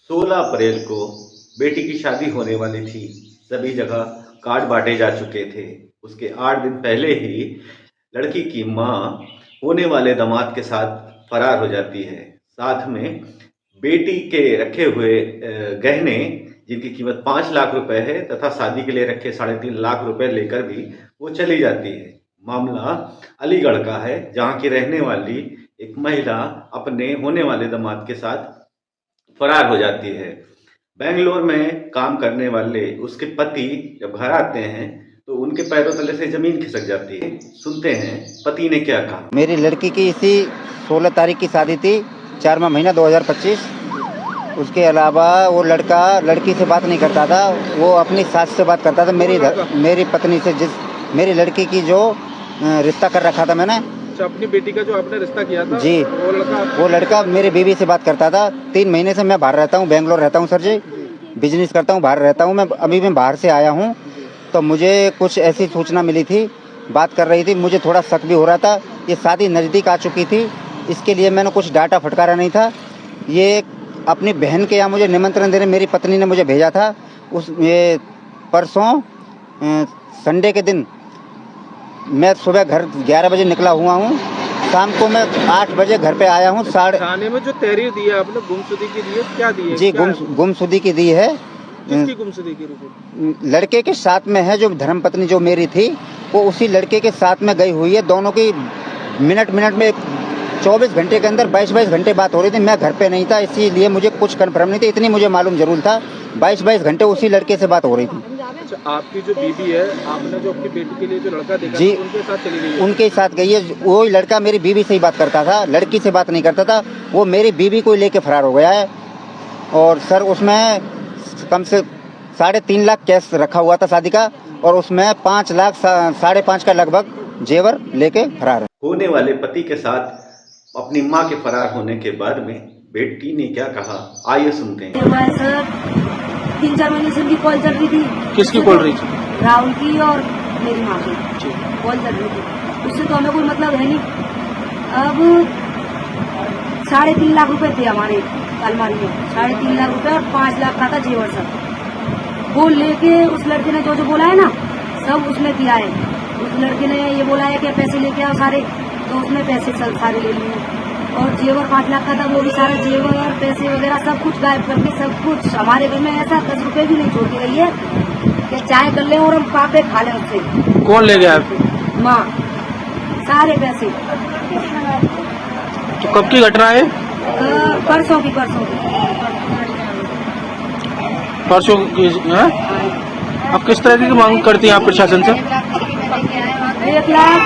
16 अप्रैल को बेटी की शादी होने वाली थी। सभी जगह कार्ड बांटे जा चुके थे। उसके 8 दिन पहले ही लड़की की माँ होने वाले दामाद के साथ फरार हो जाती है। साथ में बेटी के रखे हुए गहने जिनकी कीमत 5 लाख रुपए है तथा शादी के लिए रखे 3.5 लाख रुपए लेकर भी वो चली जाती है। मामला अलीगढ़ का है, जहाँ की रहने वाली एक महिला अपने होने वाले दामाद के साथ फरार हो जाती है। बेंगलोर में काम करने वाले उसके पति जब घर आते हैं तो उनके पैरों तले से जमीन खिसक जाती है। सुनते हैं पति ने क्या कहा। मेरी लड़की की इसी 16 तारीख की शादी थी, 4वां महीना 2025। उसके अलावा वो लड़का लड़की से बात नहीं करता था, वो अपनी सास से बात करता था। मेरी पत्नी से, जिस मेरी लड़की की जो रिश्ता कर रखा था मैंने, अपनी बेटी का जो आपने रिश्ता किया था जी, वो लड़का मेरी बीवी से बात करता था। 3 महीने से मैं बाहर रहता हूँ, बेंगलोर रहता हूँ सर जी, बिजनेस करता हूँ, बाहर रहता हूँ। मैं बाहर से आया हूँ तो मुझे कुछ ऐसी सूचना मिली थी, बात कर रही थी, मुझे थोड़ा शक भी हो रहा था। ये शादी नज़दीक आ चुकी थी, इसके लिए मैंने कुछ डाटा फटकारा नहीं था। ये अपनी बहन के यहाँ मुझे निमंत्रण देने मेरी पत्नी ने मुझे भेजा था। ये परसों संडे के दिन मैं सुबह घर 11 बजे निकला हुआ हूँ, शाम को मैं 8 बजे घर पे आया हूँ। थाने में जो तहरीर दी है आपने गुमशुदगी की दी है, क्या दी है? जी, गुमशुदगी की दी है। किसकी गुमशुदगी की रिपोर्ट? लड़के के साथ में है, जो धर्मपत्नी जो मेरी थी वो उसी लड़के के साथ में गई हुई है। दोनों की मिनट में 24 घंटे के अंदर 22 घंटे बात हो रही थी। मैं घर पे नहीं था, इसीलिए मुझे कुछ कन्फर्म नहीं था। इतनी मुझे मालूम जरूर था 22 घंटे उसी लड़के से बात हो रही थी। अच्छा, आपकी जो बीवी है, आपने जो अपनी बेटी के लिए जो लड़का देखा जी, उनके साथ चली गई है? उनके साथ गई है। वो लड़का मेरी बीवी से ही बात करता था, लड़की से बात नहीं करता था। वो मेरी बीवी को लेके फरार हो गया है। और सर उसमें कम से 3.5 लाख कैश रखा हुआ था शादी का, और उसमें 5 लाख 5.5 का लगभग जेवर लेके फरार है। होने वाले पति के साथ अपनी मां के फरार होने के बाद में बेटी ने क्या कहा, आइए सुनते हैं। 3-4 महीने से उनकी कॉल चल रही थी। किसकी कॉल रही थी? राहुल की और मेरी माँ की कॉल चल रही थी। उससे तो हमें कोई मतलब है नहीं। अब 3.5 लाख रुपए थे हमारे अलमारी में, 3.5 लाख रुपए और 5 लाख का था जेवर सब। वो लेके उस लड़के ने जो बोला है ना, सब उसने दिया है। उस लड़के ने ये बोला है कि पैसे लेके आओ सारे, तो उसने पैसे सारे ले लिए। और जेवर 5 लाख का था, वो भी सारा जेवर और पैसे वगैरह सब कुछ गायब करके, सब कुछ हमारे घर में ऐसा 10 रुपए भी नहीं छोड़ के गई है कि चाय कर ले और हम पापे खा लें उससे। कौन ले गया? माँ, सारे पैसे। तो कब की घटना है? परसों की है? अब किस तरह की मांग करती हैं आप प्रशासन से? 1 लाख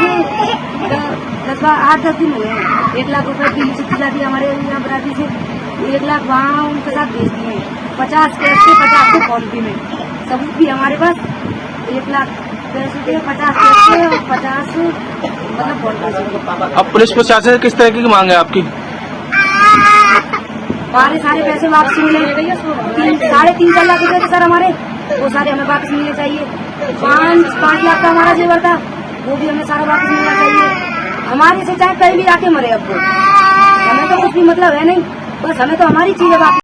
8-10 दिन हुए हैं। 1 लाख रुपए की चिट्ठी जाती हमारे यहाँ बराती से, 1 लाख वहाँ उनके साथ भेज दिए। 50 कैश के, 50 के फोन पे में सबूत भी हमारे पास। 1 लाख पैसे थे, 50 कैश के और 50 मतलब फोन पे से। अब पुलिस प्रशासन से किस तरह की मांग है आपकी? हमारे सारे पैसे वापस मिले। 3.5 लाख रुपए थे सर हमारे, वो सारे हमें वापस मिलने चाहिए। 5 लाख का हमारा जेवर था, वो भी हमें सारा वापस मिलना चाहिए। हमारे से चाहे कहीं भी आके मरे, अब तो हमें तो कुछ भी मतलब है नहीं, बस हमें तो हमारी चीजें वापस